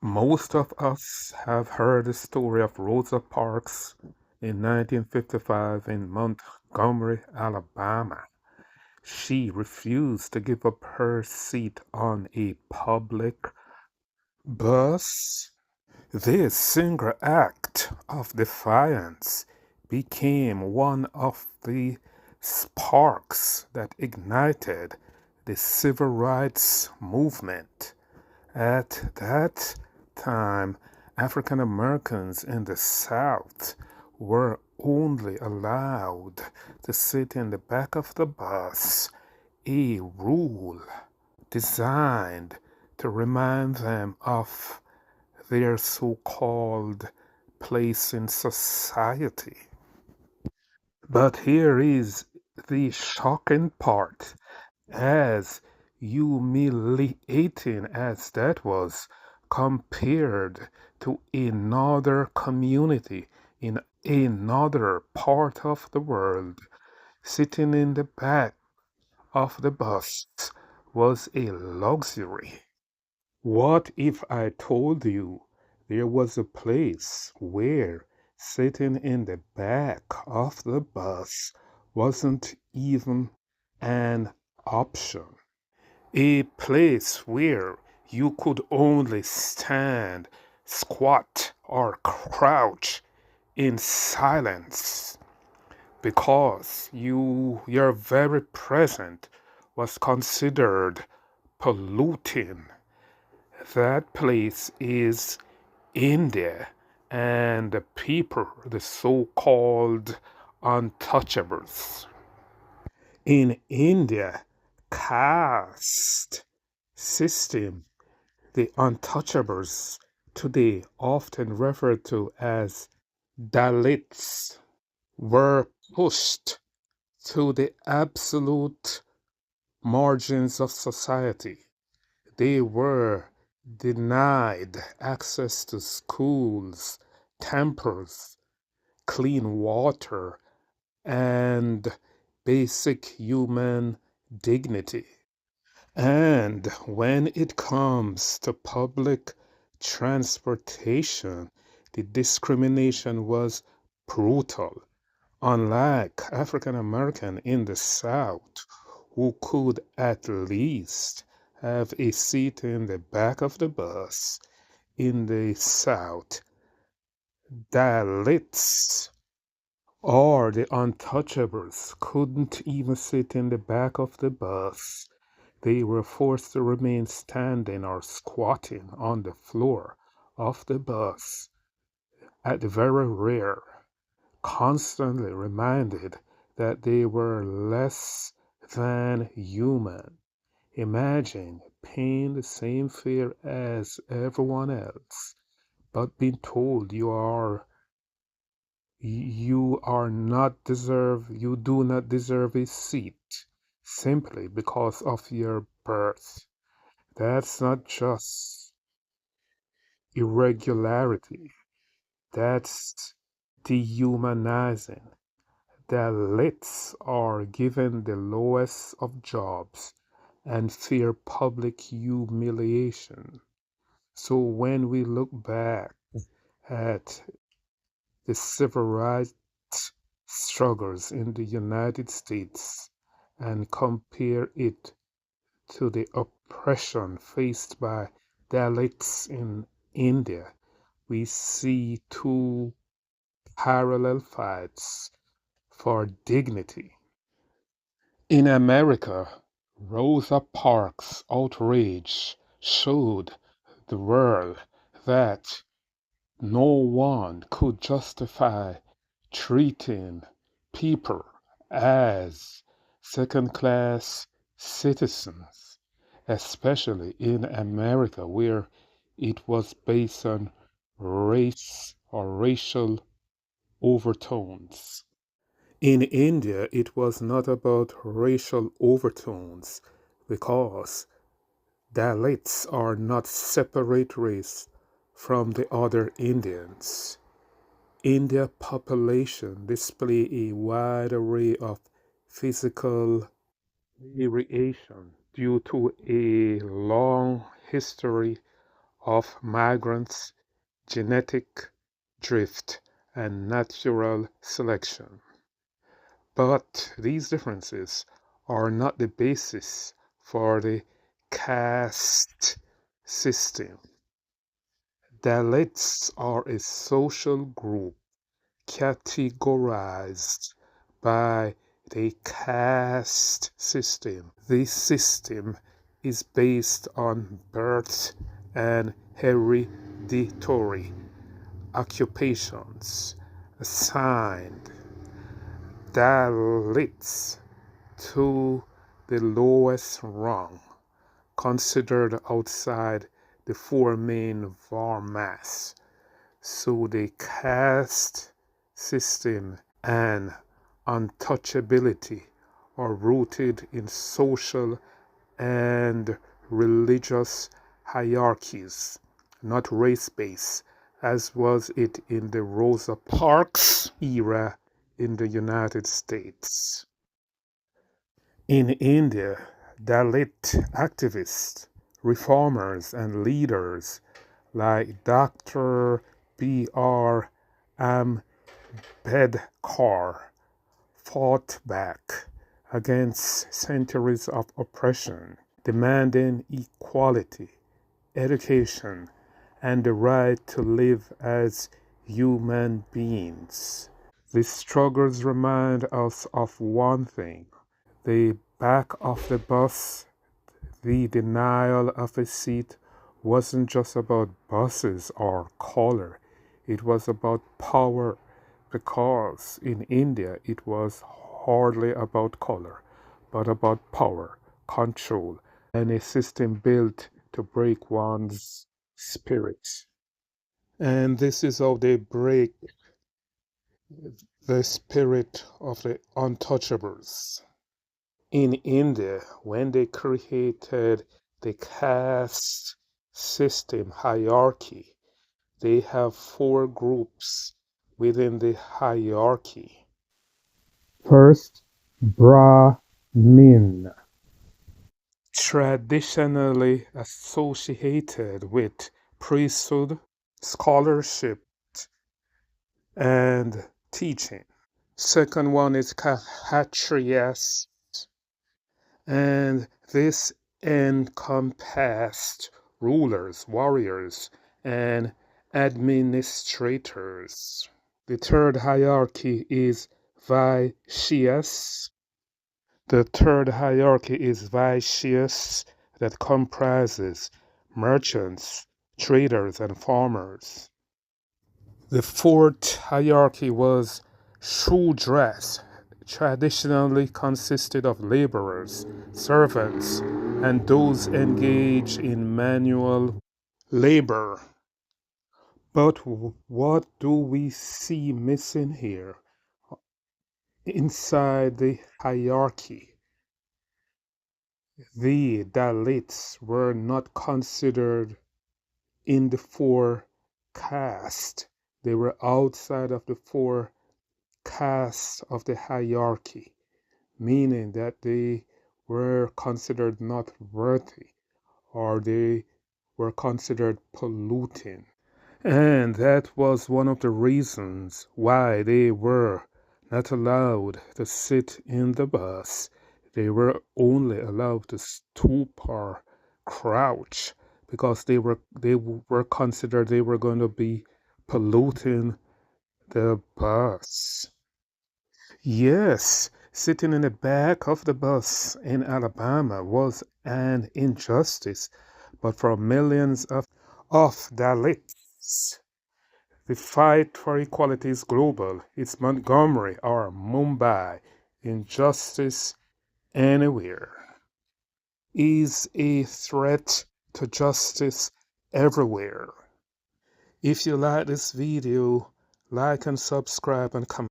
Most of us have heard the story of Rosa Parks in 1955 in Montgomery, Alabama. She refused to give up her seat on a public bus. This single act of defiance became one of the sparks that ignited the civil rights movement. At that time, African Americans in the South were only allowed to sit in the back of the bus, a rule designed to remind them of their so called place in society. But here is the shocking part. As humiliating as that was compared to another community in another part of the world, sitting in the back of the bus was a luxury. What if I told you there was a place where sitting in the back of the bus wasn't even an option? A place where you could only stand, squat, or crouch in silence because your very presence was considered polluting. That place is India, and the people, the so-called untouchables. In India, caste system, the untouchables, today often referred to as Dalits, were pushed to the absolute margins of society. They were denied access to schools, temples, clean water, and basic human dignity. And when it comes to public transportation, the discrimination was brutal. Unlike African American in the South, who could at least have a seat in the back of the bus, in the South, Dalits or the untouchables couldn't even sit in the back of the bus. They were forced to remain standing or squatting on the floor of the bus, at the very rear, constantly reminded that they were less than human. Imagine paying the same fare as everyone else, but being told you do not deserve a seat simply because of your birth. That's not just irregularity, that's dehumanizing. The elites are given the lowest of jobs and fear public humiliation. So when we look back at the civil rights struggles in the United States and compare it to the oppression faced by Dalits in India, we see two parallel fights for dignity. In America, Rosa Parks' outrage showed the world that no one could justify treating people as second class citizens, especially in America, where it was based on race or racial overtones. In India, it was not about racial overtones because Dalits are not separate race from the other Indians. India population display a wide array of physical variation due to a long history of migrants, genetic drift, and natural selection. But these differences are not the basis for the caste system. Dalits are a social group categorized by the caste system. This system is based on birth and hereditary occupations assigned Dalits to the lowest rung, considered outside the four main varnas. So the caste system and untouchability are rooted in social and religious hierarchies, not race-based, as was it in the Rosa Parks era in the United States. In India, Dalit activists, reformers, and leaders like Dr. B.R. Ambedkar fought back against centuries of oppression, demanding equality, education, and the right to live as human beings. These struggles remind us of one thing: the back of the bus, the denial of a seat wasn't just about buses or color, it was about power, because in India it was hardly about color, but about power, control, and a system built to break one's spirit. And this is how they break the spirit of the untouchables. In India, when they created the caste system hierarchy, they have four groups within the hierarchy. First, Brahmin, traditionally associated with priesthood, scholarship, and teaching. Second one is Kshatriyas, and this encompassed rulers, warriors, and administrators. The third hierarchy is Vaishyas. The third hierarchy is Vaishyas, that comprises merchants, traders, and farmers. The fourth hierarchy was Shudras, traditionally consisted of laborers, servants, and those engaged in manual labor. But what do we see missing here? Inside the hierarchy, the Dalits were not considered in the four castes. They were outside of the four castes of the hierarchy, meaning that they were considered not worthy, or they were considered polluting. And that was one of the reasons why they were not allowed to sit in the bus. They were only allowed to stoop or crouch, because they were considered they were going to be polluting the bus. Yes, sitting in the back of the bus in Alabama was an injustice, but for millions of Dalits, the fight for equality is global. It's Montgomery or Mumbai. Injustice anywhere is a threat to justice everywhere. If you like this video, like and subscribe and comment.